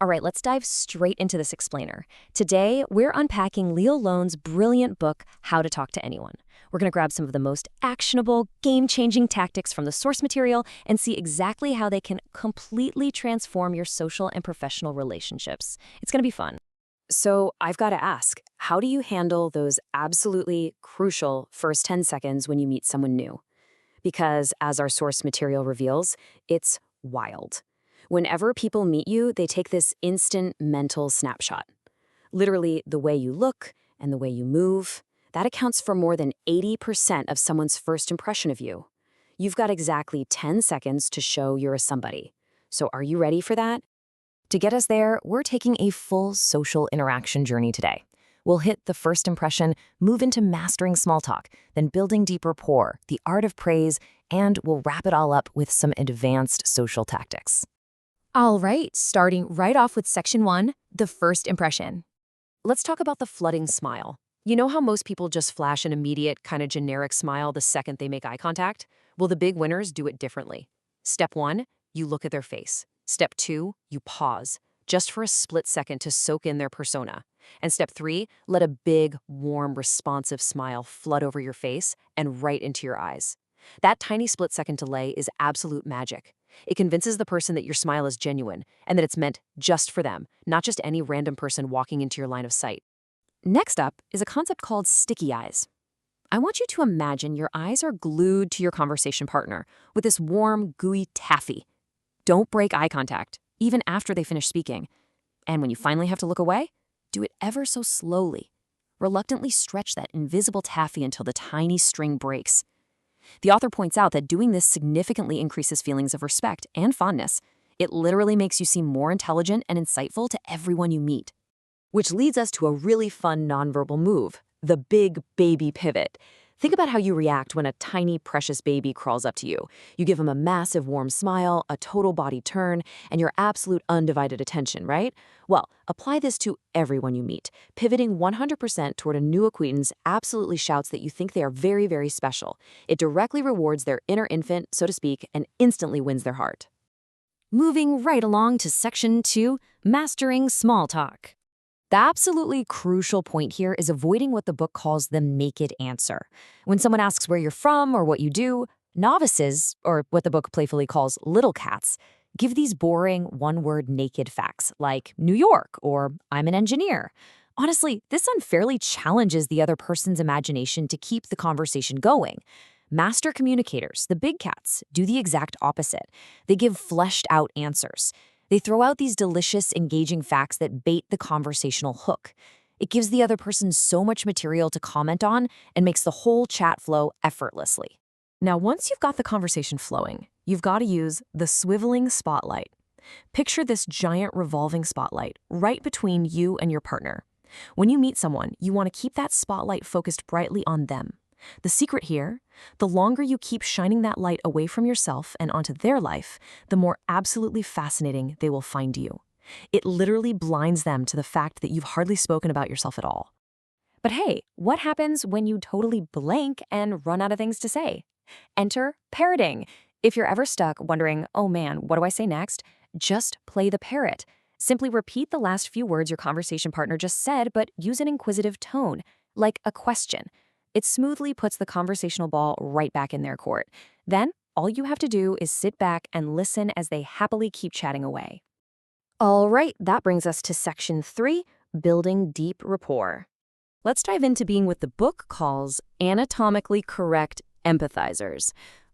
All right, let's dive straight into this explainer. Today, we're unpacking Leo Lone's brilliant book, How to Talk to Anyone. We're going to grab some of the most actionable, game-changing tactics from the source material and see exactly how they can completely transform your social and professional relationships. It's going to be fun. So, I've got to ask, how do you handle those absolutely crucial first 10 seconds when you meet someone new? Because, as our source material reveals, it's wild. Whenever people meet you, they take this instant mental snapshot. Literally, the way you look and the way you move, that accounts for more than 80% of someone's first impression of you. You've got exactly 10 seconds to show you're a somebody. So are you ready for that? To get us there, we're taking a full social interaction journey today. We'll hit the first impression, move into mastering small talk, then building deep rapport, the art of praise, and we'll wrap it all up with some advanced social tactics. All right, starting right off with section 1, the first impression. Let's talk about the flooding smile. You know how most people just flash an immediate, kind of generic smile the second they make eye contact? Well, the big winners do it differently. Step 1, you look at their face. Step 2, you pause, just for a split second to soak in their persona. And step 3, let a big, warm, responsive smile flood over your face and right into your eyes. That tiny split-second delay is absolute magic. It convinces the person that your smile is genuine and that it's meant just for them, not just any random person walking into your line of sight. Next up is a concept called sticky eyes. I want you to imagine your eyes are glued to your conversation partner with this warm, gooey taffy. Don't break eye contact, even after they finish speaking. And when you finally have to look away, do it ever so slowly. Reluctantly stretch that invisible taffy until the tiny string breaks. The author points out that doing this significantly increases feelings of respect and fondness. It literally makes you seem more intelligent and insightful to everyone you meet. Which leads us to a really fun nonverbal move, the big baby pivot. Think about how you react when a tiny, precious baby crawls up to you. You give them a massive, warm smile, a total body turn, and your absolute undivided attention, right? Well, apply this to everyone you meet. Pivoting 100% toward a new acquaintance absolutely shouts that you think they are very, very special. It directly rewards their inner infant, so to speak, and instantly wins their heart. Moving right along to section 2, mastering small talk. The absolutely crucial point here is avoiding what the book calls the naked answer. When someone asks where you're from or what you do, novices, or what the book playfully calls little cats, give these boring one-word naked facts like New York or I'm an engineer. Honestly, this unfairly challenges the other person's imagination to keep the conversation going. Master communicators, the big cats, do the exact opposite. They give fleshed-out answers. They throw out these delicious, engaging facts that bait the conversational hook. It gives the other person so much material to comment on and makes the whole chat flow effortlessly. Now, once you've got the conversation flowing, you've got to use the swiveling spotlight. Picture this giant revolving spotlight right between you and your partner. When you meet someone, you want to keep that spotlight focused brightly on them. The secret here, the longer you keep shining that light away from yourself and onto their life, the more absolutely fascinating they will find you. It literally blinds them to the fact that you've hardly spoken about yourself at all. But hey, what happens when you totally blank and run out of things to say? Enter parroting. If you're ever stuck wondering, oh man, what do I say next? Just play the parrot. Simply repeat the last few words your conversation partner just said, but use an inquisitive tone, like a question. It smoothly puts the conversational ball right back in their court. Then, all you have to do is sit back and listen as they happily keep chatting away. All right, that brings us to section 3, building deep rapport. Let's dive into being what the book calls anatomically correct empathizers.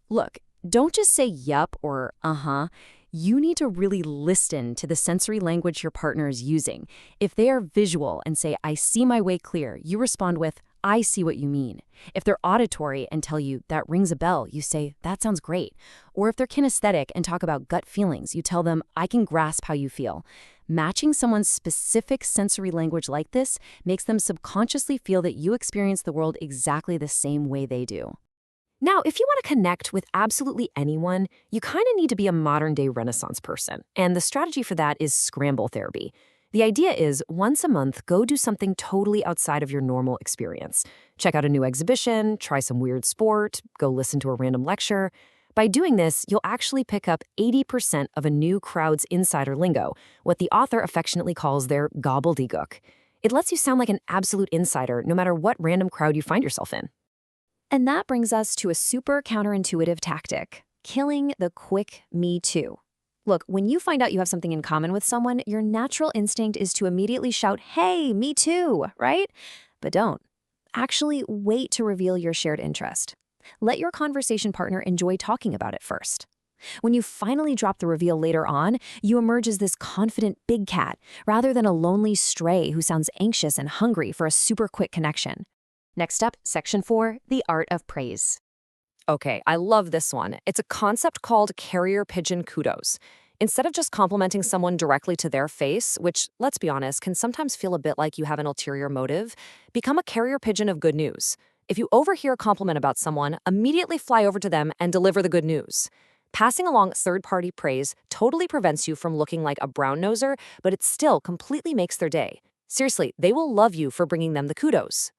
Look, don't just say yup or uh-huh. You need to really listen to the sensory language your partner is using. If they are visual and say, I see my way clear, you respond with, I see what you mean. If they're auditory and tell you, that rings a bell, you say, that sounds great. Or if they're kinesthetic and talk about gut feelings, you tell them, I can grasp how you feel. Matching someone's specific sensory language like this makes them subconsciously feel that you experience the world exactly the same way they do. Now, if you want to connect with absolutely anyone, you kind of need to be a modern-day Renaissance person. And the strategy for that is scramble therapy. The idea is, once a month, go do something totally outside of your normal experience. Check out a new exhibition, try some weird sport, go listen to a random lecture. By doing this, you'll actually pick up 80% of a new crowd's insider lingo, what the author affectionately calls their gobbledygook. It lets you sound like an absolute insider no matter what random crowd you find yourself in. And that brings us to a super counterintuitive tactic, killing the quick me too. Look, when you find out you have something in common with someone, your natural instinct is to immediately shout, "Hey, me too," right? But don't. Actually, wait to reveal your shared interest. Let your conversation partner enjoy talking about it first. When you finally drop the reveal later on, you emerge as this confident big cat, rather than a lonely stray who sounds anxious and hungry for a super quick connection. Next up, Section 4, the art of praise. Okay, I love this one. It's a concept called carrier pigeon kudos. Instead of just complimenting someone directly to their face, which, let's be honest, can sometimes feel a bit like you have an ulterior motive, become a carrier pigeon of good news. If you overhear a compliment about someone, immediately fly over to them and deliver the good news. Passing along third-party praise totally prevents you from looking like a brown-noser, but it still completely makes their day. Seriously, they will love you for bringing them the kudos.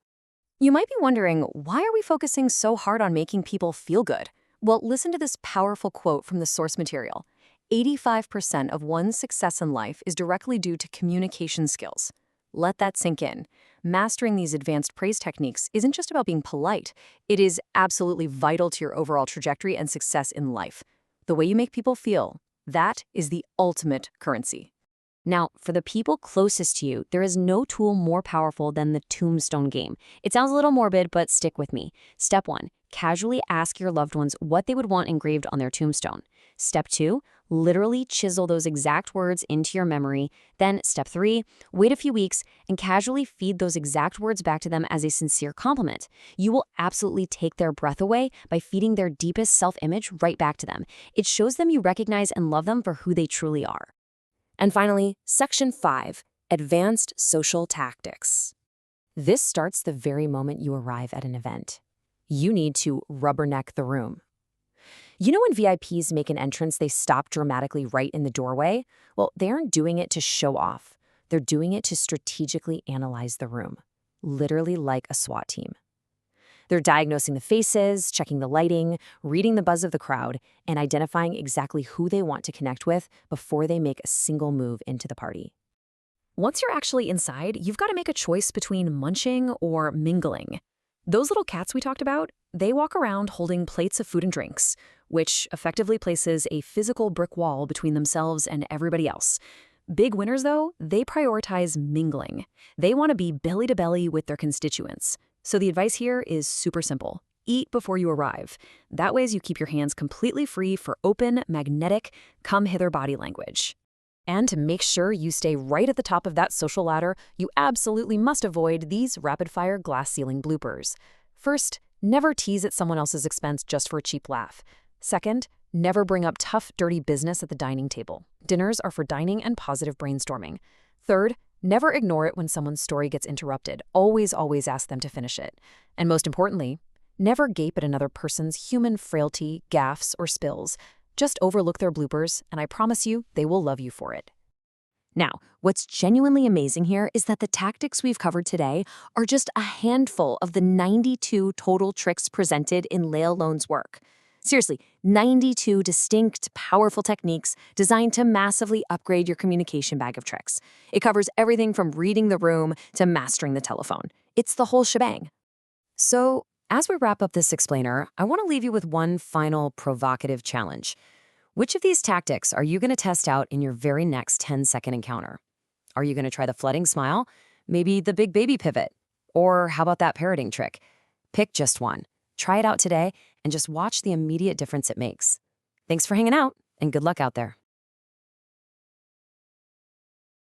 You might be wondering, why are we focusing so hard on making people feel good? Well, listen to this powerful quote from the source material. 85% of one's success in life is directly due to communication skills. Let that sink in. Mastering these advanced praise techniques isn't just about being polite. It is absolutely vital to your overall trajectory and success in life. The way you make people feel, that is the ultimate currency. Now, for the people closest to you, there is no tool more powerful than the tombstone game. It sounds a little morbid, but stick with me. Step 1, casually ask your loved ones what they would want engraved on their tombstone. Step 2, literally chisel those exact words into your memory. Then Step 3, wait a few weeks and casually feed those exact words back to them as a sincere compliment. You will absolutely take their breath away by feeding their deepest self-image right back to them. It shows them you recognize and love them for who they truly are. And finally, Section 5, Advanced Social Tactics. This starts the very moment you arrive at an event. You need to rubberneck the room. You know when VIPs make an entrance, they stop dramatically right in the doorway? Well, they aren't doing it to show off. They're doing it to strategically analyze the room, literally like a SWAT team. They're diagnosing the faces, checking the lighting, reading the buzz of the crowd, and identifying exactly who they want to connect with before they make a single move into the party. Once you're actually inside, you've got to make a choice between munching or mingling. Those little cats we talked about, they walk around holding plates of food and drinks, which effectively places a physical brick wall between themselves and everybody else. Big winners, though, they prioritize mingling. They want to be belly to belly with their constituents. So the advice here is super simple. Eat before you arrive. That way you keep your hands completely free for open, magnetic, come-hither body language. And to make sure you stay right at the top of that social ladder, you absolutely must avoid these rapid-fire glass ceiling bloopers. First, never tease at someone else's expense just for a cheap laugh. Second, never bring up tough, dirty business at the dining table. Dinners are for dining and positive brainstorming. Third, never ignore it when someone's story gets interrupted. Always ask them to finish it. And most importantly, never gape at another person's human frailty, gaffes, or spills. Just overlook their bloopers, and I promise you, they will love you for it. Now, what's genuinely amazing here is that the tactics we've covered today are just a handful of the 92 total tricks presented in Lael Lone's work. Seriously, 92 distinct, powerful techniques designed to massively upgrade your communication bag of tricks. It covers everything from reading the room to mastering the telephone. It's the whole shebang. So, as we wrap up this explainer, I want to leave you with one final provocative challenge. Which of these tactics are you going to test out in your very next 10-second encounter? Are you going to try the flooding smile? Maybe the big baby pivot? Or how about that parroting trick? Pick just one. Try it out today and just watch the immediate difference it makes. Thanks for hanging out, and good luck out there.